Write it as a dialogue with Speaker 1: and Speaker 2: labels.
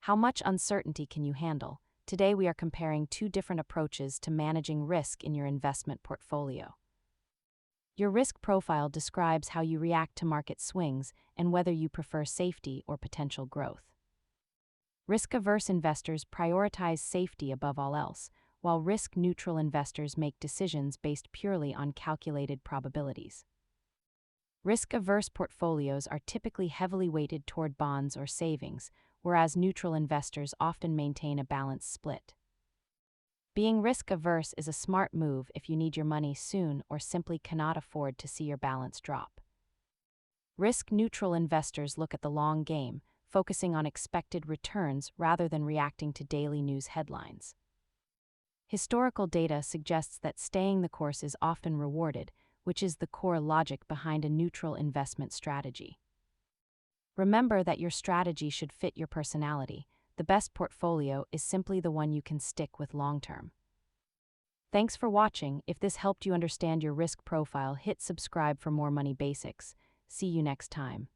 Speaker 1: How much uncertainty can you handle? Today we are comparing two different approaches to managing risk in your investment portfolio. Your risk profile describes how you react to market swings and whether you prefer safety or potential growth. Risk-averse investors prioritize safety above all else, while risk-neutral investors make decisions based purely on calculated probabilities. Risk-averse portfolios are typically heavily weighted toward bonds or savings, whereas neutral investors often maintain a balanced split. Being risk-averse is a smart move if you need your money soon or simply cannot afford to see your balance drop. Risk-neutral investors look at the long game, focusing on expected returns rather than reacting to daily news headlines. Historical data suggests that staying the course is often rewarded, which is the core logic behind a neutral investment strategy. Remember that your strategy should fit your personality. The best portfolio is simply the one you can stick with long-term. Thanks for watching. If this helped you understand your risk profile, hit subscribe for more money basics. See you next time.